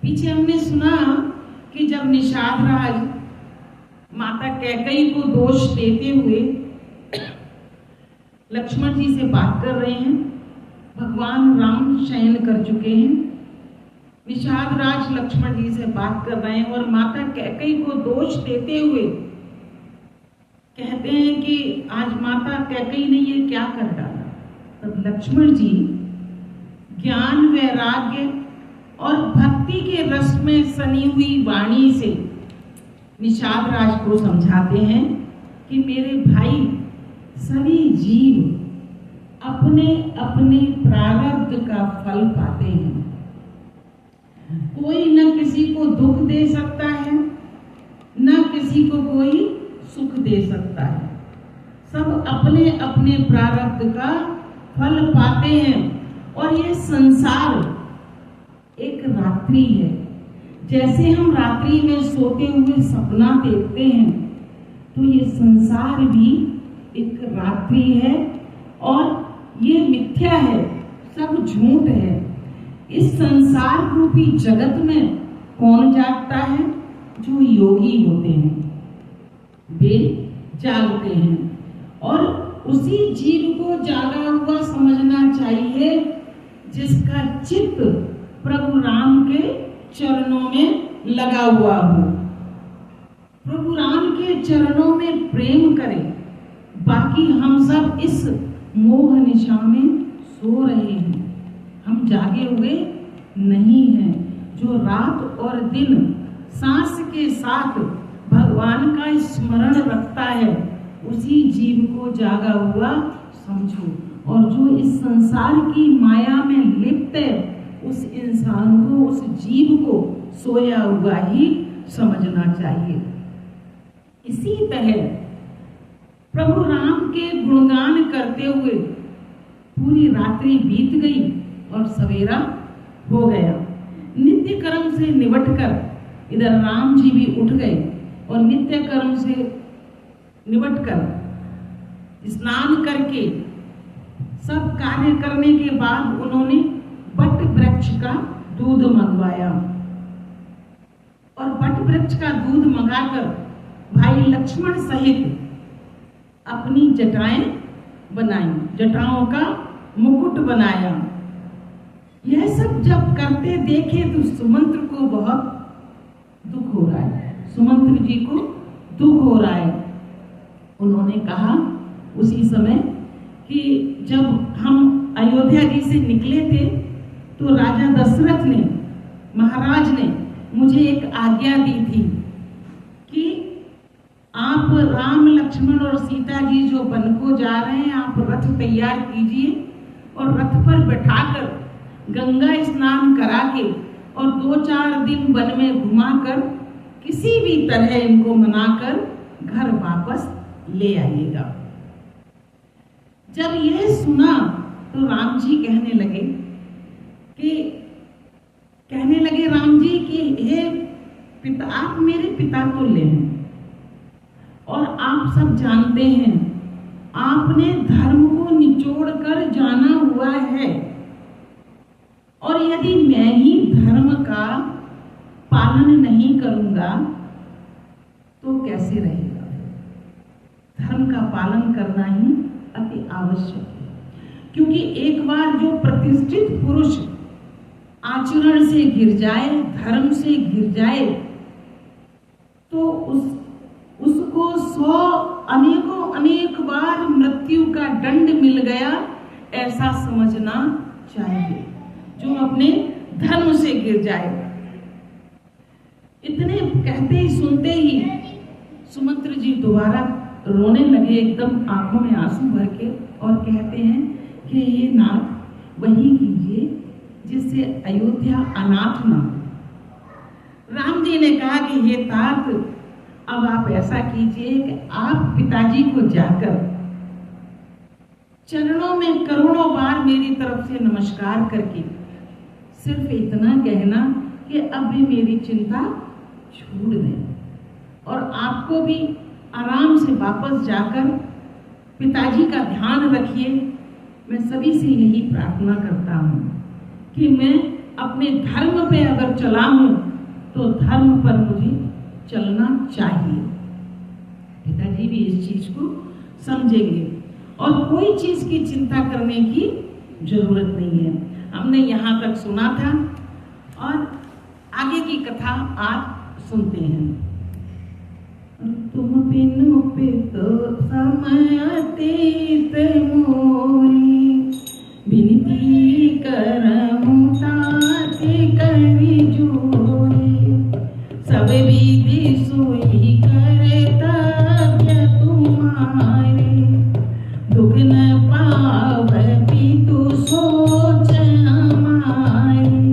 पीछे हमने सुना कि जब निषाद राज माता कैकेयी को दोष देते हुए लक्ष्मण जी से बात कर रहे हैं, भगवान राम शयन कर चुके हैं। निषाद राज लक्ष्मण जी से बात कर रहे हैं और माता कैकेयी को दोष देते हुए कहते हैं कि आज माता कैकेयी ने ये क्या कर डाला। तब लक्ष्मण जी ज्ञान, वैराग्य और भक्ति के रस में सनी हुई वाणी से निषाद राज को समझाते हैं कि मेरे भाई, सभी जीव अपने अपने प्रारब्ध का फल पाते हैं। कोई न किसी को दुख दे सकता है, न किसी को कोई सुख दे सकता है। सब अपने अपने प्रारब्ध का फल पाते हैं। और ये संसार एक रात्रि है। जैसे हम रात्रि में सोते हुए सपना देखते हैं, तो ये संसार भी एक रात्रि है और ये मिथ्या है, सब झूठ है। इस संसार रूपी जगत में कौन जागता है? जो योगी होते हैं, वे जागते हैं। और उसी जीव को जागा हुआ समझना चाहिए जिसका चित्त प्रभु राम के चरणों में लगा हुआ हो। प्रभु राम के चरणों में प्रेम करें। बाकी हम सब इस मोह निशा में सो रहे हैं, हम जागे हुए नहीं हैं। जो रात और दिन सांस के साथ भगवान का स्मरण रखता है, उसी जीव को जागा हुआ समझो। और जो इस संसार की माया में लिप्त है, उस इंसान को, उस जीव को सोया हुआ ही समझना चाहिए। इसी तरह प्रभु राम के गुणगान करते हुए पूरी रात्रि बीत गई और सवेरा हो गया। नित्य कर्म से निबटकर इधर राम जी भी उठ गए और नित्य कर्म से निबटकर स्नान करके सब कार्य करने के बाद उन्होंने बट वृक्ष का दूध मंगवाया और बट वृक्ष का दूध मंगाकर भाई लक्ष्मण सहित अपनी जटाएं बनाई, जटाओं का मुकुट बनाया। यह सब जब करते देखे तो सुमंत्र को बहुत दुख हो रहा है, सुमंत्र जी को दुख हो रहा है। उन्होंने कहा उसी समय कि जब हम अयोध्या जी से निकले थे तो राजा दशरथ ने, महाराज ने मुझे एक आज्ञा दी थी कि आप राम लक्ष्मण और सीता जी जो वन को जा रहे हैं, आप रथ तैयार कीजिए और रथ पर बैठाकर गंगा स्नान करा के और 2-4 दिन वन में घुमाकर किसी भी तरह इनको मनाकर घर वापस ले आइएगा। जब यह सुना तो राम जी कहने लगे राम जी कि हे पिता, आप मेरे पिता तुल्य हैं और आप सब जानते हैं आपने धर्म को निचोड़ कर जाना हुआ है, और यदि मैं ही धर्म का पालन नहीं करूंगा तो कैसे रहेगा? धर्म का पालन करना ही अति आवश्यक है, क्योंकि एक बार जो प्रतिष्ठित पुरुष आचरण से गिर जाए, धर्म से गिर जाए, तो उसको 100 अनेक बार मृत्यु का दंड मिल गया, ऐसा समझना चाहिए जो अपने धर्म से गिर जाए। इतने कहते ही सुनते ही सुमंत्र जी दोबारा रोने लगे, एकदम आंखों में आंसू भर के, और कहते हैं कि ये नाथ वही कीजिए जिससे अयोध्या अनाथ ना हो। राम जी ने कहा कि हे तात, अब आप ऐसा कीजिए कि आप पिताजी को जाकर चरणों में करोड़ों बार मेरी तरफ से नमस्कार करके सिर्फ इतना कहना कि अब भी मेरी चिंता छोड़ दें, और आपको भी आराम से वापस जाकर पिताजी का ध्यान रखिए। मैं सभी से यही प्रार्थना करता हूँ कि मैं अपने धर्म पे अगर चला हूँ तो धर्म पर मुझे चलना चाहिए। पिताजी भी इस चीज को समझेंगे और कोई चीज की चिंता करने की जरूरत नहीं है। हमने यहाँ तक सुना था और आगे की कथा आज सुनते हैं। तुम बिनु पितो समय अतीत मोरी, विनती करहूं ताति करि जोरी, सब विधि सोई कर्तव्य तुम्हारे, दुख न पावती तु सोच हमारी,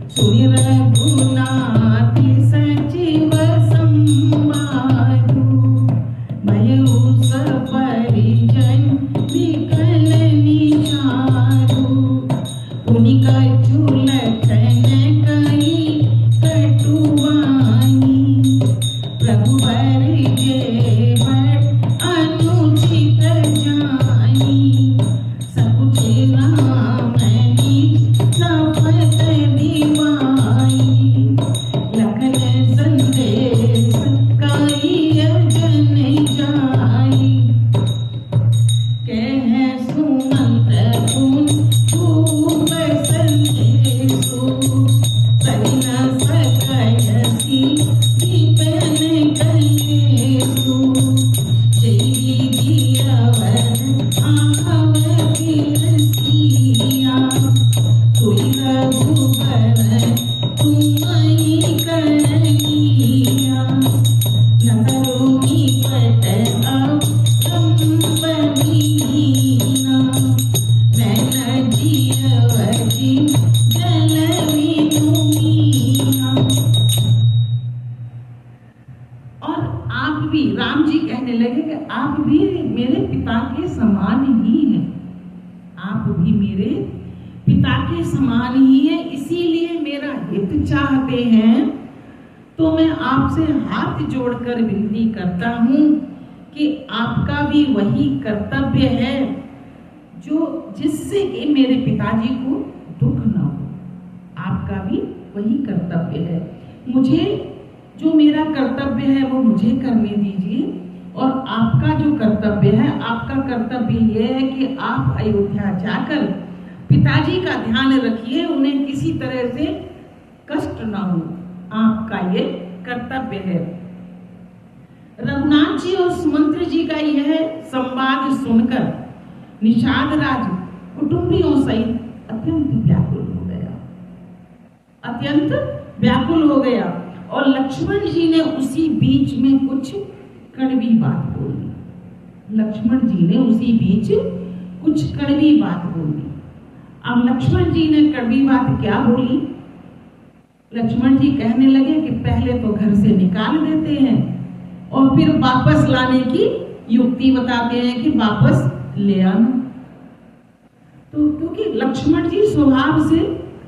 सुनि रघुनाथ सचिव संवारु, भयउ सपरिजन विकल निचारु, पुनि कछु लखन कहि कटुवानी, रघुबर के बड़ अनुचित जानी, सकुच राम सफत मेरे पिता के समान ही है, इसीलिए मेरा हित चाहते हैं। तो मैं आपसे हाथ जोड़कर विनती करता हूं कि आपका भी वही कर्तव्य है जो जिससे कि मेरे पिताजी को दुख न हो। आपका भी वही कर्तव्य है। मुझे जो मेरा कर्तव्य है वो मुझे करने दीजिए, और आपका जो कर्तव्य है, आपका कर्तव्य यह है कि आप अयोध्या जाकर पिताजी का ध्यान रखिए, उन्हें किसी तरह से कष्ट ना हो। आपका ये कर्तव्य है। रघुनाथ जी और सुमंत्र जी का यह संवाद सुनकर निषाद राज कुटुंबियों सहित अत्यंत व्याकुल हो गया, अत्यंत व्याकुल हो गया। और लक्ष्मण जी ने उसी बीच में कुछ कड़वी बात बोली। लक्ष्मण जी ने उसी बीच कुछ कड़वी बात बोली। अब लक्ष्मण जी ने कड़वी बात क्या बोली? लक्ष्मण जी कहने लगे कि पहले तो घर से निकाल देते हैं और फिर वापस लाने की युक्ति बताते हैं कि वापस ले आना। तो क्योंकि लक्ष्मण जी स्वभाव से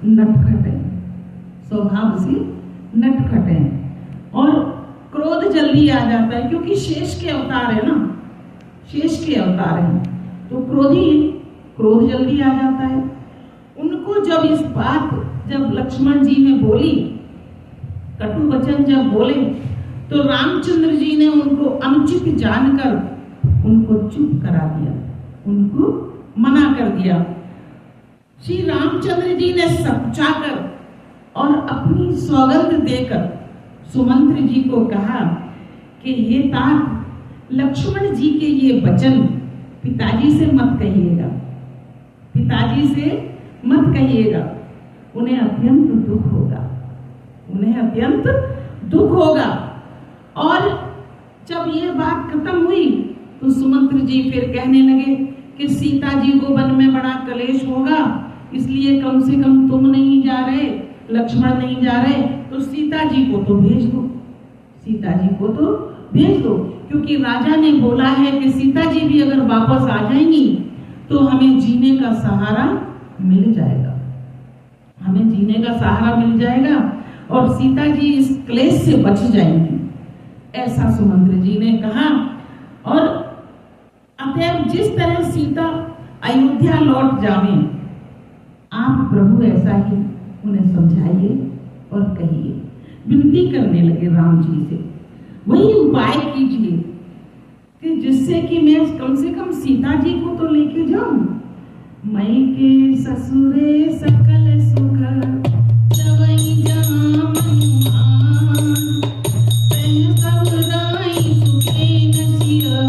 नटखट है, स्वभाव से नटखट है और क्रोध जल्दी आ जाता है, क्योंकि शेष के अवतार है ना, शेष के अवतार है तो क्रोधी, क्रोध जल्दी आ जाता है। उनको जब इस बात, जब लक्ष्मण जी ने बोली, कटु वचन जब बोले, तो रामचंद्र जी ने उनको अनुचित जानकर उनको चुप करा दिया, उनको मना कर दिया। श्री रामचंद्र जी ने समझाकर और अपनी सौगंध देकर सुमंत्र जी को कहा कि हे तात, लक्ष्मण जी के ये वचन पिताजी से मत कहिएगा, पिताजी से मत कहिएगा, उन्हें अत्यंत दुख होगा, उन्हें अत्यंत दुख होगा। और जब ये बात खत्म हुई तो सुमंत्र जी फिर कहने लगे कि सीता जी को वन में बड़ा क्लेश होगा, इसलिए कम से कम तुम नहीं जा रहे, लक्ष्मण नहीं जा रहे, तो सीता जी को तो भेज दो, सीता जी को तो भेज दो, क्योंकि राजा ने बोला है कि सीता जी भी अगर वापस आ जाएंगी तो हमें जीने का सहारा मिल जाएगा, हमें जीने का सहारा मिल जाएगा और सीता जी इस क्लेश से बच जाएंगी, ऐसा सुमंत्र जी ने कहा। और अतएव जिस तरह सीता अयोध्या लौट जावे, आप प्रभु ऐसा ही उन्हें समझाइए और कहिए। विनती करने लगे राम जी से, वही उपाय कीजिए कि जिससे कि मैं कम से कम सीता जी को तो लेके जाऊं। मैं के ससुरे सकल सुख जवई जहां मनुहान, तह सब राई सुखे नसिया,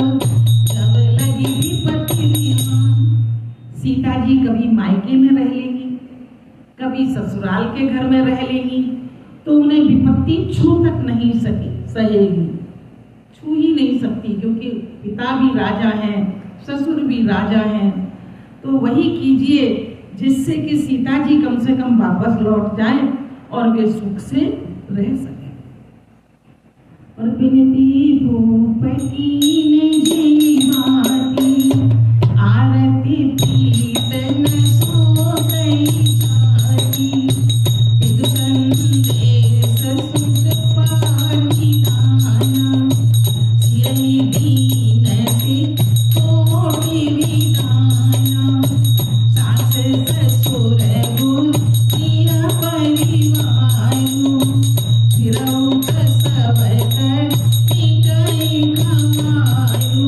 जब लगी विपत्ति विहान। सीता जी कभी मायके में रह लेंगी, कभी ससुराल के घर में रह लेंगी, तो उन्हें विपत्ति छू तक नहीं सहेगी, छू ही नहीं सकती, क्योंकि पिता भी राजा हैं, ससुर भी राजा हैं। तो वही कीजिए जिससे कि सीता जी कम से कम वापस लौट जाएं और वे सुख से रह सकें। और बिनती धूप कीने जीवाती, आरती पीतन सो गई जाती, इस संदेश सुख पानी दाना, यही दीन से कोटि विधाना, सास ससुर गुरु प्रिय परिवारु, फिरऊ सब कर पिटई खमारु,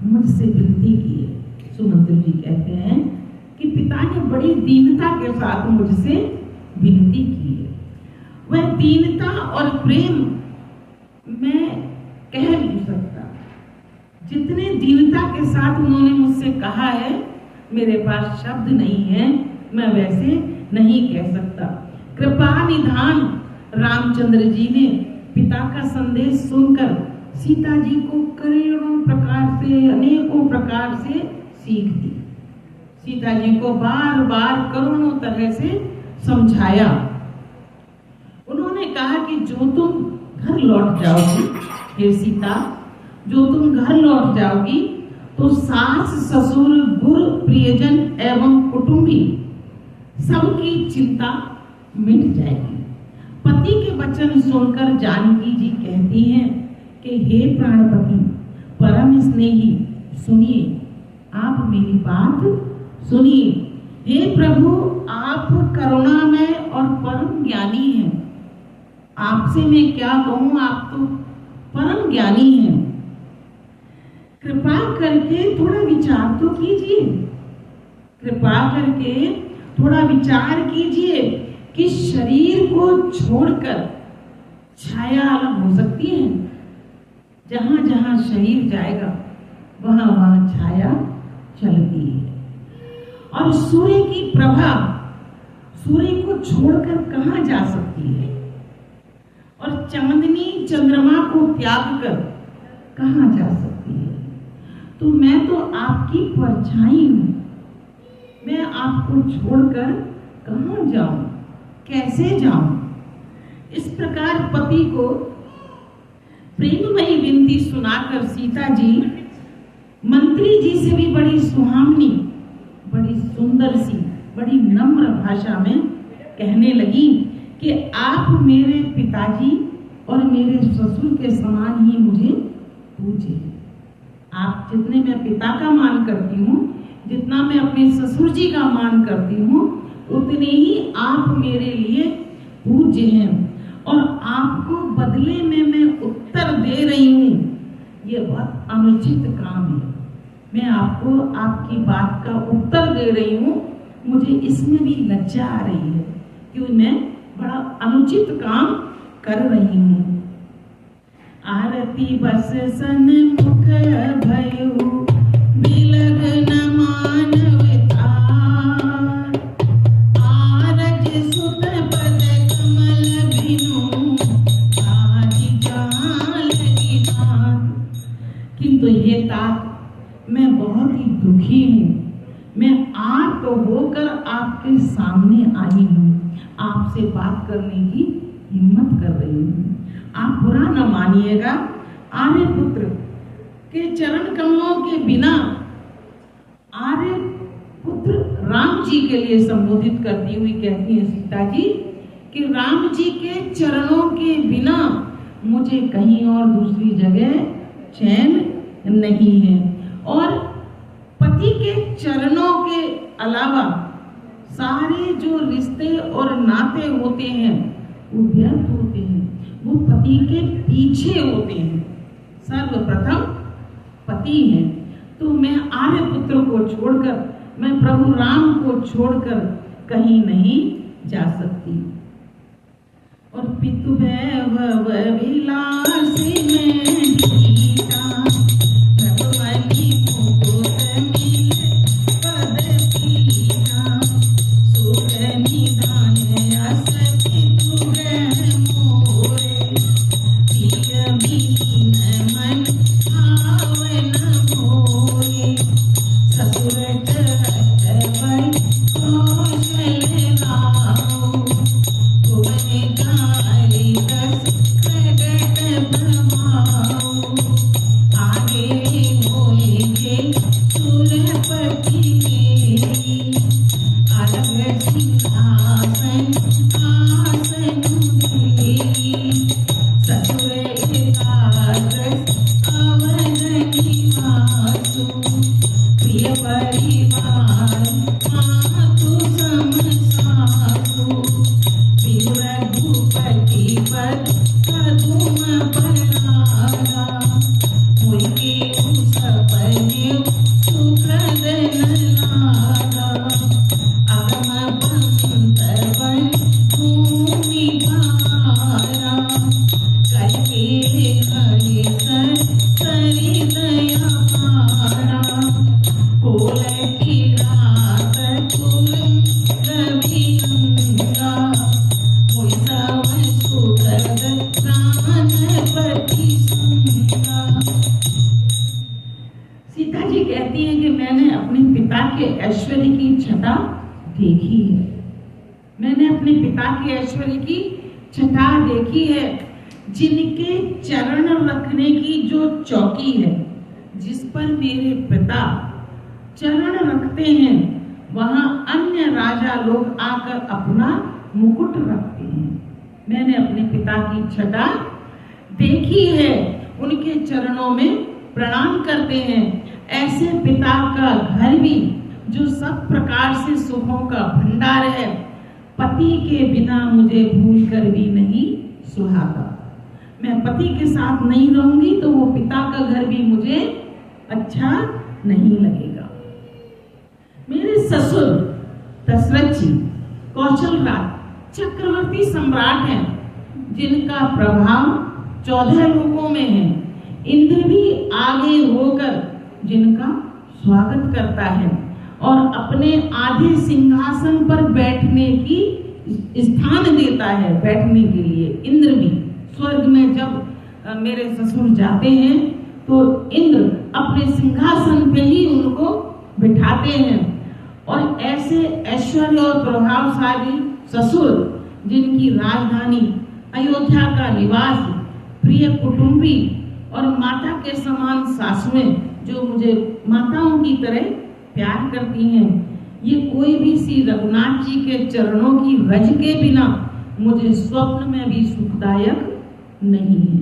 मुझसे विनती की है। सुमंत्र जी कहते हैं कि पिता ने बड़ी दीनता के साथ मुझसे विनती की है। वह दीनता और प्रेम मैं कह नहीं सकता। जितने दीनता के साथ उन्होंने मुझसे कहा है, मेरे पास शब्द नहीं है, मैं वैसे नहीं कह सकता। कृपा निधान रामचंद्र जी ने पिता का संदेश सुनकर सीता जी को करोड़ों प्रकार से, अनेकों प्रकार से सीख दी। सीता जी को बार बार करोड़ों तरह से समझाया। उन्होंने कहा कि जो तुम घर लौट जाओगी, हे सीता, जो तुम घर लौट जाओगी तो सास, ससुर, गुरु, प्रियजन एवं कुटुंबी सबकी चिंता मिट जाएगी। पति के वचन सुनकर जानकी जी कहती हैं कि हे प्राणपति, परम स्नेही, सुनिए, आप मेरी बात सुनिए। हे प्रभु, आप करुणामय और परम ज्ञानी हैं। आपसे मैं क्या कहूं, आप तो परम ज्ञानी हैं। कृपा करके थोड़ा विचार तो कीजिए, कृपा करके थोड़ा विचार कीजिए कि शरीर को छोड़कर छाया अलग हो सकती है। जहां जहां शरीर जाएगा वहां वहां छाया चलती है। और सूर्य की प्रभा सूर्य को छोड़कर कहां जा सकती है, और चांदनी चंद्रमा को त्याग कर कहां जा सकती है। तो मैं तो आपकी परछाई हूं, मैं आपको छोड़कर कहां जाऊं, कैसे जाऊं। इस प्रकार पति को प्रेममयी विनती सुनाकर सीता जी मंत्री जी से भी बड़ी सुहावनी, बड़ी सुंदर सी, बड़ी नम्र भाषा में कहने लगी कि आप मेरे पिताजी और मेरे ससुर के समान ही मुझे पूजिए। आप जितने मैं पिता का मान करती हूँ, जितना मैं अपने ससुर जी का मान करती हूँ, उतने ही आप मेरे लिए पूज्य हैं। और आपको बदले में मैं उत्तर दे रही हूँ, ये बहुत अनुचित काम है। मैं आपको आपकी बात का उत्तर दे रही हूँ, मुझे इसमें भी लज्जा आ रही है क्योंकि मैं बड़ा अनुचित काम कर रही हूँ। आरती बस सन्मुख भयो, बिलग न मानवता, आरज सुत पद कमल बिनु, आज जहाँ लगी बात। किंतु हे तात, मैं बहुत ही दुखी हूँ। मैं आर्त होकर आपके सामने आई हूँ, आपसे बात करने की हिम्मत कर रही हूँ। आप बुरा न मानिएगा। आर्य पुत्र के चरण कमलों के बिना आर्य पुत्र राम जी के लिए संबोधित करती हुई कहती है सीता जी कि राम जी के चरणों के बिना मुझे कहीं और दूसरी जगह चैन नहीं है। और पति के चरणों के अलावा सारे जो रिश्ते और नाते होते हैं वो व्यर्थ होते हैं, वो पति के पीछे होते हैं। सर्वप्रथम पति है। तो मैं आर्य पुत्र को छोड़कर, मैं प्रभु राम को छोड़कर कहीं नहीं जा सकती। और पितु वैभव विलासी में गीता, प्रभुवली मुकुट मिले पद पीता, सुख निधान यस पितु रह मोरे, प्रिय मीन मन भावन मोरे, ससुर चरत भय कौशल राहो, भुवन गारी दस प्रगट ब्रह्माओ, आगे मोहिते सुरपति मेरी, अलग सिंहासन आसन मेरी, ससुर एकादश अवध निवासु, प्रिय परिवार मातु सम सासु, प्रिय रघुपति पद पदुम परागा, मुझे उस पद कहती हैं कि मैंने अपने पिता के ऐश्वर्य की छटा देखी है, मैंने अपने पिता के ऐश्वर्य की छटा देखी है, जिनके चरण रखने की जो चौकी है, जिस पर मेरे पिता चरण रखते हैं, वहां अन्य राजा लोग आकर अपना मुकुट रखते हैं। मैंने अपने पिता की छटा देखी है, उनके चरणों में प्रणाम करते हैं। ऐसे पिता का घर भी जो सब प्रकार से सुखों का भंडार है, पति के बिना मुझे भूल कर भी नहीं सुहाता। मैं पति के साथ नहीं रहूंगी तो वो पिता का घर भी मुझे अच्छा नहीं लगेगा। मेरे ससुर दशरथ जी कौशल राज चक्रवर्ती सम्राट हैं, जिनका प्रभाव 14 लोगों में है। इंद्र भी आगे होकर जिनका स्वागत करता है और अपने आधे सिंहासन पर बैठने की स्थान देता है, बैठने के लिए। इंद्र भी स्वर्ग में जब मेरे ससुर जाते हैं तो इंद्र अपने सिंहासन पे ही उनको बिठाते हैं। और ऐसे ऐश्वर्य और प्रभावशाली ससुर, जिनकी राजधानी अयोध्या का निवास, प्रिय कुटुंबी और माता के समान सासुएं, जो मुझे माताओं की तरह प्यार करती हैं, ये कोई भी श्री रघुनाथ जी के चरणों की रज के बिना मुझे स्वप्न में भी सुखदायक नहीं है,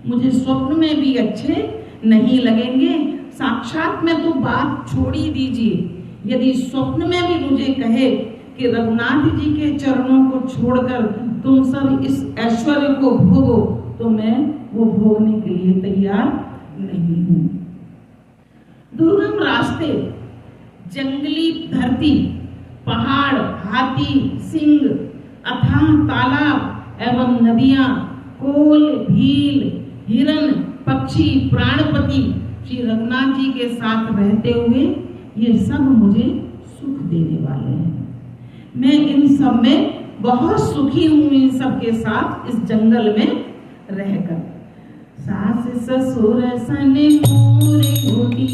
मुझे स्वप्न में भी अच्छे नहीं लगेंगे। साक्षात में तो बात छोड़ ही दीजिए, यदि स्वप्न में भी मुझे कहे कि रघुनाथ जी के चरणों को छोड़कर तुम सब इस ऐश्वर्य को भोगो, तो मैं वो भोगने के लिए तैयार नहीं हूं। दुर्गम रास्ते, जंगली धरती, पहाड़, हाथी, सिंह, अथाह तालाब एवं नदियां, कोल, भील, हिरन, पक्षी, प्राणपति श्री रघुनाथ जी के साथ रहते हुए ये सब मुझे सुख देने वाले हैं। मैं इन सब में बहुत सुखी हूँ, इन सब के साथ इस जंगल में रहकर। सास ससुर सने मोरे घोटी,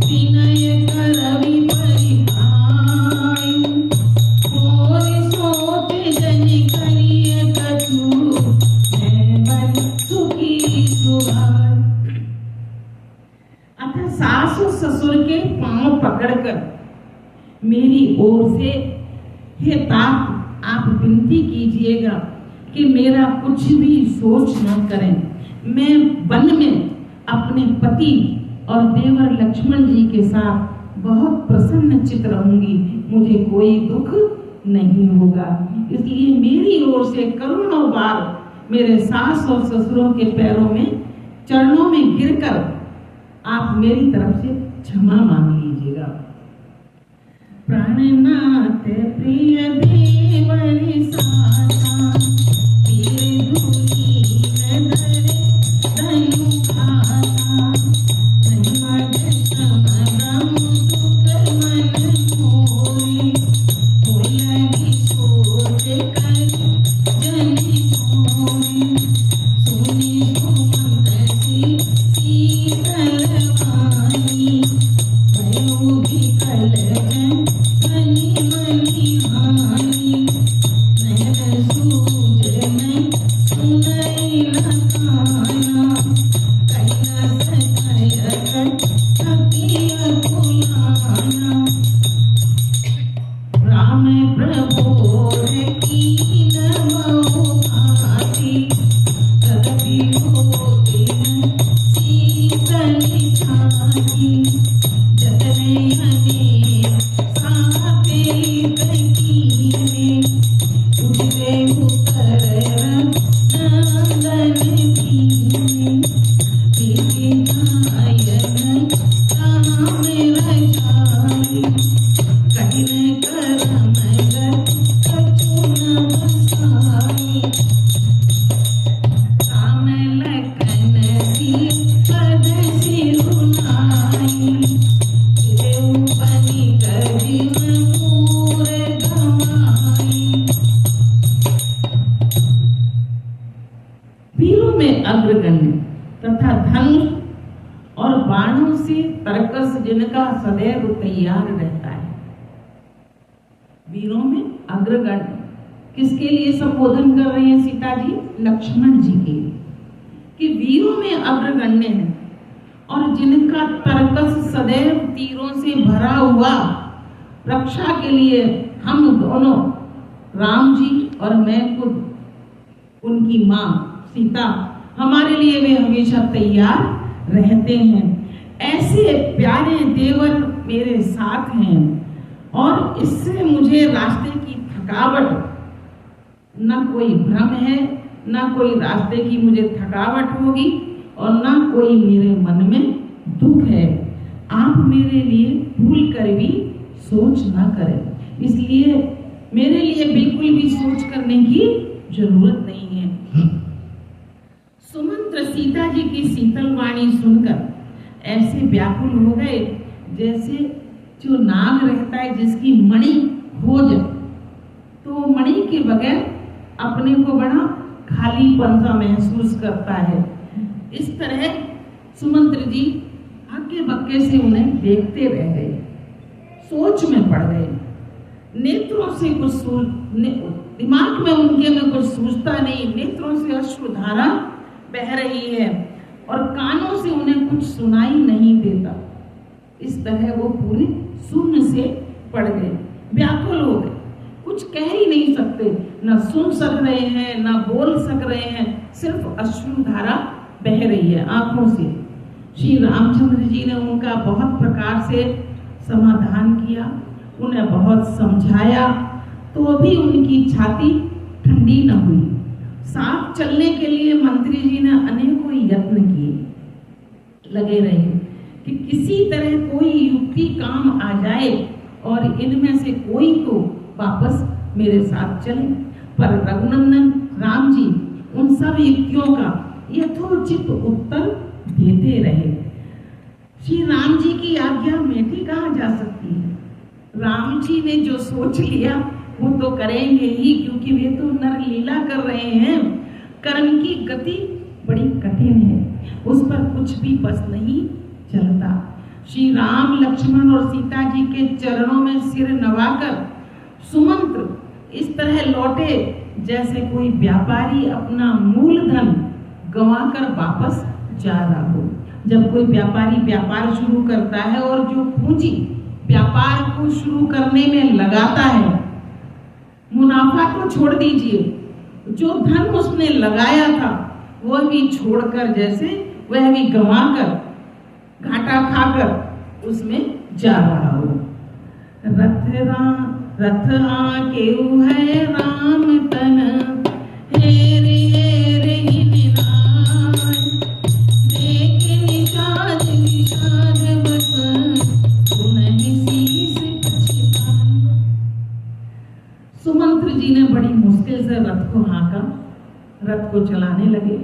विनय करवि परिहाय, मोरे सोच जन करिय कछु, मैं बन सुखी सुहाय। अतः सास और ससुर के पांव पकड़कर मेरी ओर से हे तात, आप विनती कीजिएगा कि मेरा कुछ भी सोच न करें। मैं वन में अपने पति और देवर लक्ष्मण जी के साथ बहुत प्रसन्न चित रहूंगी, मुझे कोई दुख नहीं होगा। इसलिए मेरी ओर से करोड़ों बार मेरे सास और ससुरों के पैरों में, चरणों में गिरकर आप मेरी तरफ से क्षमा मांग लीजिएगा। प्राणनाथ प्रिय देवर सासा, पीर धूलिन धरे धनु खाता, धन्मग समरम दुख मन मोरी, बोलहि सोच कर जनि सोई, सुनि सुमंत शीतल वाणी, भयो विकल मनि मनि हानि, नयन जिनका सदैव तैयार रहता है। वीरों में अग्रगण्य, किसके लिए संबोधन कर रहे हैं सीता जी? लक्ष्मण जी के, कि वीरों में अग्रगण्य है और जिनका तर्कस सदैव तीरों से भरा हुआ, रक्षा के लिए हम दोनों, राम जी और मैं खुद, उनकी माँ सीता, हमारे लिए वे हमेशा तैयार रहते हैं। ऐसे प्यारे देवर मेरे साथ हैं और इससे मुझे रास्ते की थकावट, ना कोई भ्रम है, ना कोई रास्ते की मुझे थकावट होगी और ना कोई मेरे मन में दुख है। आप मेरे लिए भूल कर भी सोच ना करें, इसलिए मेरे लिए बिल्कुल भी सोच करने की जरूरत नहीं है। सुमंत्र सीता जी की शीतल वाणी सुनकर ऐसे व्याकुल हो गए जैसे जो नाग रहता है जिसकी मणि खो जाए तो मणि के बगैर अपने को बड़ा खालीपन सा महसूस करता है। इस तरह सुमंत्र जी हक्के बक्के से उन्हें देखते रह गए, सोच में पड़ गए। नेत्रों से कुछ दिमाग में उनके में कुछ सूझता नहीं, नेत्रों से अश्रुधारा बह रही है और कानों से उन्हें कुछ सुनाई नहीं देता। इस तरह वो पूरे शून्य से पड़ गए, व्याकुल हो गए, कुछ कह ही नहीं सकते, न सुन सक रहे हैं, न बोल सक रहे हैं, सिर्फ अश्रुधारा बह रही है आंखों से। श्री रामचंद्र जी ने उनका बहुत प्रकार से समाधान किया, उन्हें बहुत समझाया, तो भी उनकी छाती ठंडी न हुई। साथ चलने के लिए मंत्री जी ने अनेकों यत्न किए, लगे रहे कि किसी तरह कोई युक्ति काम आ जाए और इनमें से कोई तो वापस मेरे साथ चले। पर रघुनंदन राम जी उन सब युक्तियों का यथोचित उत्तर देते रहे। श्री राम जी की आज्ञा मेटी कहाँ जा सकती है? राम जी ने जो सोच लिया वो तो करेंगे ही, क्योंकि वे तो नर लीला कर रहे हैं। कर्म की गति बड़ी कठिन है, उस पर कुछ भी बस नहीं चलता। श्री राम, लक्ष्मण और सीता जी के चरणों में सिर नवाकर सुमंत्र इस तरह लौटे जैसे कोई व्यापारी अपना मूलधन गंवाकर वापस जा रहा हो। जब कोई व्यापारी व्यापार शुरू करता है और जो पूंजी व्यापार को शुरू करने में लगाता है, मुनाफा को छोड़ दीजिए, जो धन उसने लगाया था वह भी छोड़कर, जैसे वह भी गंवाकर घाटा खाकर उसमें जा रहा हो। रथ आकेऊ है राम तन, हेरे हेरे निनाद, देख निषाद निषाद बस, पुनहि शीस पछितान। सुमंत्र जी ने बड़ी मुश्किल से रथ को हाँका, रथ को चलाने लगे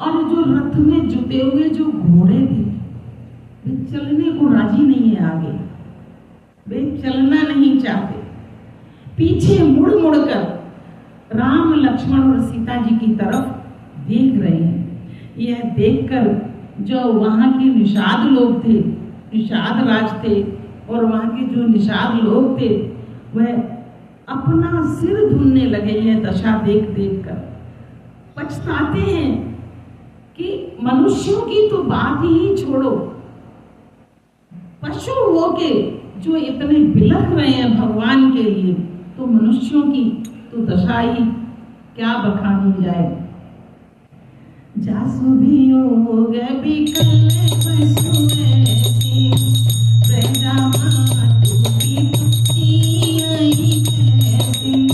और जो रथ में जुटे हुए जो घोड़े थे वे चलने को राजी नहीं है, आगे वे चलना नहीं चाहते, पीछे मुड़ मुड़ कर राम, लक्ष्मण और सीता जी की तरफ देख रहे हैं। यह देखकर जो वहां के निषाद लोग थे, निषाद राज थे, और वहां के जो निषाद लोग थे वह अपना सिर धुनने लगे यह दशा देख देख कर। पछताते हैं कि मनुष्यों की तो बात ही छोड़ो, पशु होके जो इतने बिलख रहे हैं भगवान के लिए, तो मनुष्यों की तो दशा ही क्या बखानी जाए। जासु भी हो गए बिकल पशु ऐसी, प्रजा मातु की पुत्री आई कैसी,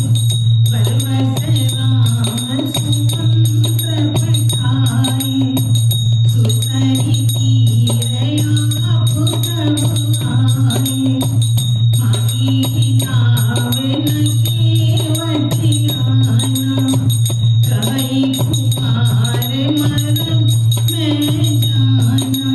परवश राम सुमंत्र पठाई, सुतरी तीर आप तब आए, मागी जावे न केवट आना, कहीं कुमार मर में जाना,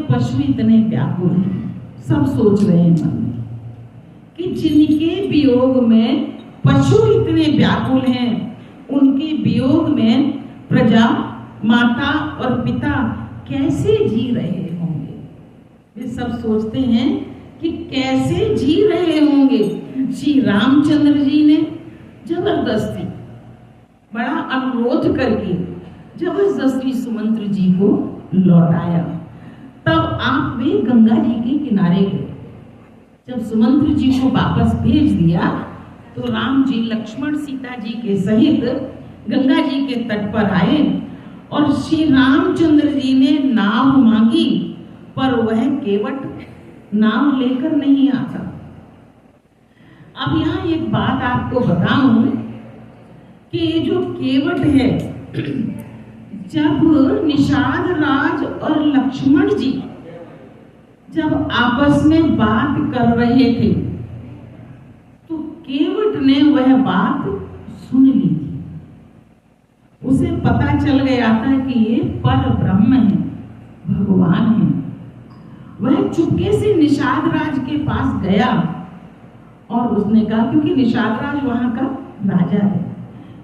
पशु इतने व्याकुल हैं। सब सोच रहे हैं मन में कि जिनके वियोग में पशु इतने व्याकुल हैं, उनके वियोग में प्रजा, माता और पिता कैसे जी रहे होंगे। वे सब सोचते हैं कि कैसे जी रहे होंगे। श्री रामचंद्र जी ने जबरदस्ती बड़ा अनुरोध करके जबरदस्ती सुमंत्र जी को लौटाया। तब आप वे गंगा जी के किनारे गए। जब सुमंत्र जी को वापस भेज दिया तो राम जी लक्ष्मण सीता जी के सहित गंगा जी के तट पर आए और श्री रामचंद्र जी ने नाव मांगी, पर वह केवट नाव लेकर नहीं आता। अब यहाँ एक बात आपको बताऊं कि ये जो केवट है, जब निषाद राज और लक्ष्मण जी जब आपस में बात कर रहे थे तो केवट ने वह बात सुन ली थी। उसे पता चल गया था कि ये पर ब्रह्म है, भगवान है। वह चुपके से निषाद राज के पास गया और उसने कहा, क्योंकि निषाद राज वहां का राजा है,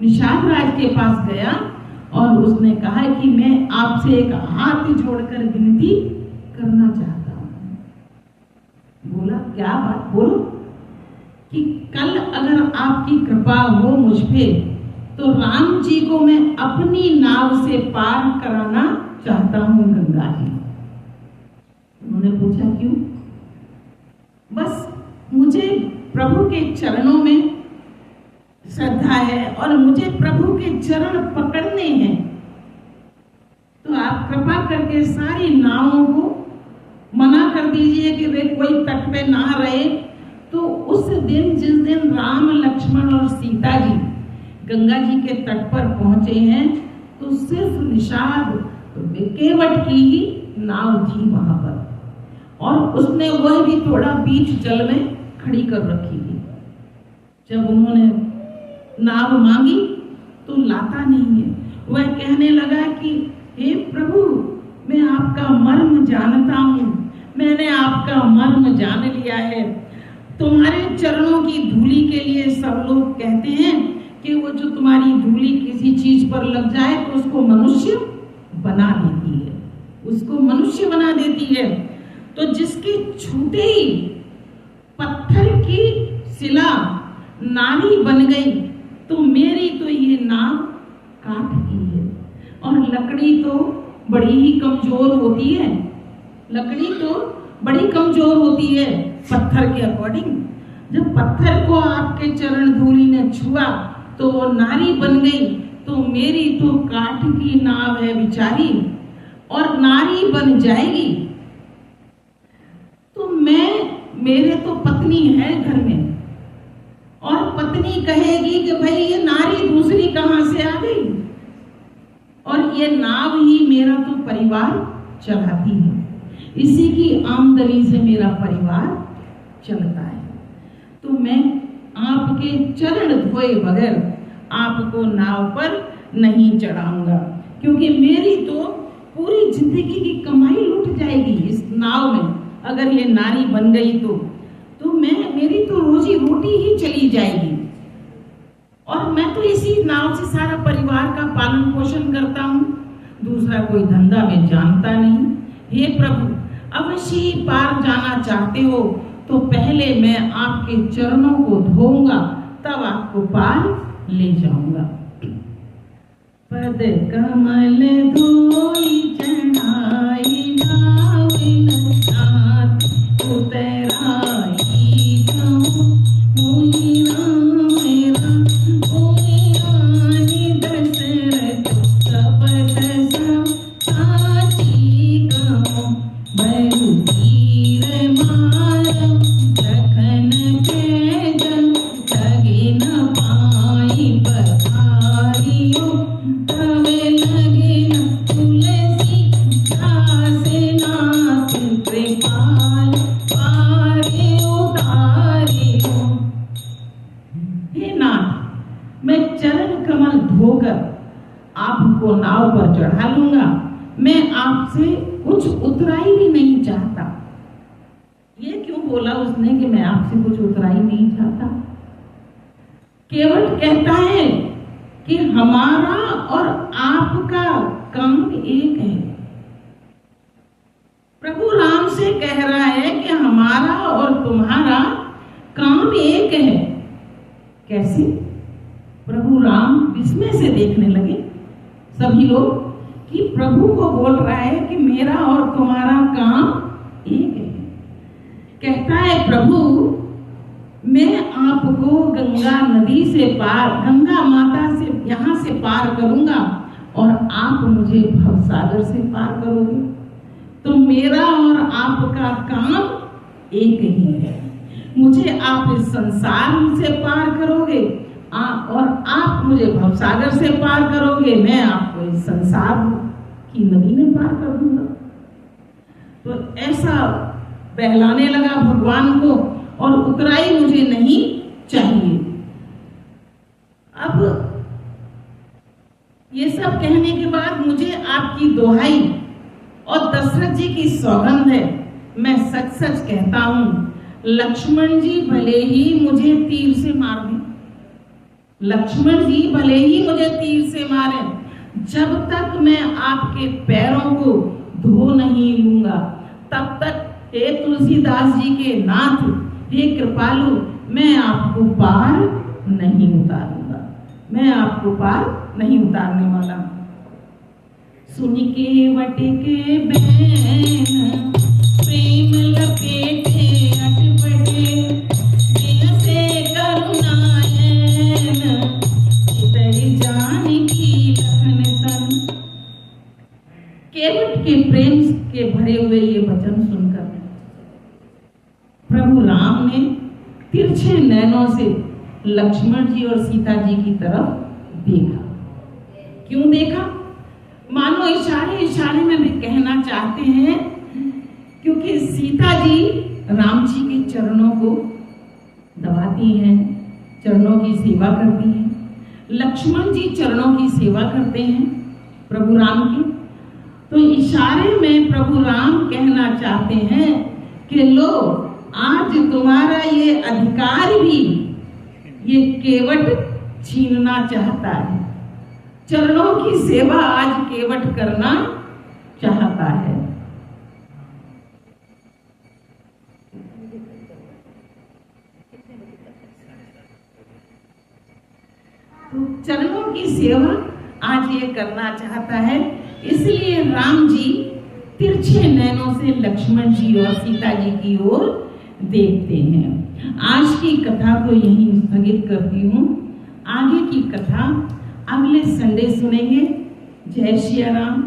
निषाद राज के पास गया और उसने कहा कि मैं आपसे एक हाथ जोड़कर विनती करना चाहता हूं। बोला, क्या बात, बोलो। कि कल अगर आपकी कृपा हो मुझ पे तो राम जी को मैं अपनी नाव से पार कराना चाहता हूं गंगा जी। उन्होंने पूछा, क्यों? बस मुझे प्रभु के चरणों में श्रद्धा है और मुझे प्रभु के चरण पकड़ने हैं, तो आप कृपा करके सारी नावों को मना कर दीजिए कि वे कोई तट पे ना रहे। तो उस दिन, जिस दिन राम, लक्ष्मण और सीता जी गंगा जी के तट पर पहुंचे हैं, तो सिर्फ निषाद केवट की ही नाव थी वहां पर और उसने वह भी थोड़ा बीच जल में खड़ी कर रखी थी। जब उन्होंने नाव मांगी तो लाता नहीं है। वह कहने लगा कि हे प्रभु, मैं आपका मर्म जानता हूं, मैंने आपका मर्म जान लिया है। तुम्हारे चरणों की धूली के लिए सब लोग कहते हैं कि वो जो तुम्हारी धूली किसी चीज पर लग जाए तो उसको मनुष्य बना देती है, उसको मनुष्य बना देती है। तो जिसके छूते ही पत्थर की शिला नारी बन गई, तो मेरी तो ये नाव काठ की है। और लकड़ी तो बड़ी ही कमजोर होती है, लकड़ी तो बड़ी कमजोर होती है पत्थर के अकॉर्डिंग। जब पत्थर को आपके चरण धूली ने छुआ तो वो नारी बन गई, तो मेरी तो काठ की नाव है बिचारी और नारी बन जाएगी। तो मेरे तो पत्नी है घर में और पत्नी कहेगी कि भाई ये नारी दूसरी कहां से आ गई, और ये नाव ही मेरा तो परिवार चलाती है, इसी की आमदनी से मेरा परिवार चलता है। तो मैं आपके चरण धोए बगैर आपको नाव पर नहीं चढ़ाऊंगा, क्योंकि मेरी तो पूरी जिंदगी की कमाई लुट जाएगी इस नाव में। अगर ये नारी बन गई तो मेरी तो रोजी रोटी ही चली जाएगी, और मैं तो इसी नाव से सारा परिवार का पालन पोषण करता हूँ, दूसरा कोई धंधा मैं जानता नहीं। हे प्रभु, अवश्य ही पार जाना चाहते हो तो पहले मैं आपके चरणों को धोऊंगा, तब आपको पार ले जाऊंगा। पद कमल धोई चढ़ाई नाव नाथ उतराई जाऊं मुनि राम रानी दशरथ सपथ साची गाऊं बरु तीर मारम लखन पैदल लगे न पाई पधारियो तवे लगे न तुलसी दासे नाथ कृपाल पारे उतारियो। हे नाथ, मैं चरण कमल धोकर आपको नाव पर चढ़ा लूंगा, मैं आपसे कुछ उतराई भी नहीं बोला उसने कि मैं आपसे कुछ उतरा ही नहीं चाहता। केवट कहता है कि हमारा और आपका काम एक है। प्रभु राम से कह रहा है कि हमारा और तुम्हारा काम एक है। कैसे? प्रभु राम विस्मय से देखने लगे सभी लोग कि प्रभु को बोल रहा है कि मेरा और तुम्हारा काम एक है। कहता है प्रभु, मैं आपको गंगा नदी से पार, गंगा माता से यहाँ से पार करूंगा और आप मुझे भवसागर से पार करोगे। तो मेरा और आपका काम एक ही है। मुझे आप इस संसार से पार करोगे और आप मुझे भवसागर से पार करोगे, मैं आपको इस संसार की नदी में पार कर दूंगा। तो ऐसा बहलाने लगा भगवान को, और उतराई मुझे नहीं चाहिए। अब ये सब कहने के बाद मुझे आपकी दोहाई और दशरथ जी की सौगंध है, मैं सच सच कहता हूं, लक्ष्मण जी भले ही मुझे तीर से मार दें, लक्ष्मण जी भले ही मुझे तीर से मारें, जब तक मैं आपके पैरों को धो नहीं लूंगा तब तक हे तुलसीदास जी के नाथ, हे कृपालु, मैं आपको पार नहीं उतारूंगा, मैं आपको पार नहीं उतारने वाला। सुन के वट के बैन प्रेम लपेटे अटपटे, जैसे करुणायन चितई जानकी लखन तन। केवट के प्रेम के भरे हुए ये वचन सुनकर प्रभु राम ने तिरछे नैनों से लक्ष्मण जी और सीता जी की तरफ देखा। क्यों देखा? मानो इशारे इशारे में भी कहना चाहते हैं, क्योंकि सीता जी राम जी के चरणों को दबाती हैं, चरणों की सेवा करती हैं। लक्ष्मण जी चरणों की सेवा करते हैं प्रभु राम की। तो इशारे में प्रभु राम कहना चाहते हैं कि लो, आज तुम्हारा ये अधिकार भी ये केवट छीनना चाहता है, चरणों की सेवा आज केवट करना चाहता है। तो चरणों की सेवा आज ये करना चाहता है, इसलिए राम जी तिरछे नैनों से लक्ष्मण जी और सीता जी की ओर देखते हैं। आज की कथा को यहीं स्थगित करती हूँ। आगे की कथा अगले संडे सुनेंगे। जय श्री राम,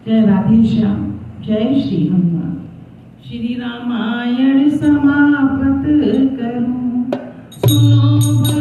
जय राधे श्याम, जय श्री हनुमान। श्री रामायण समाप्त करूं, सुनो।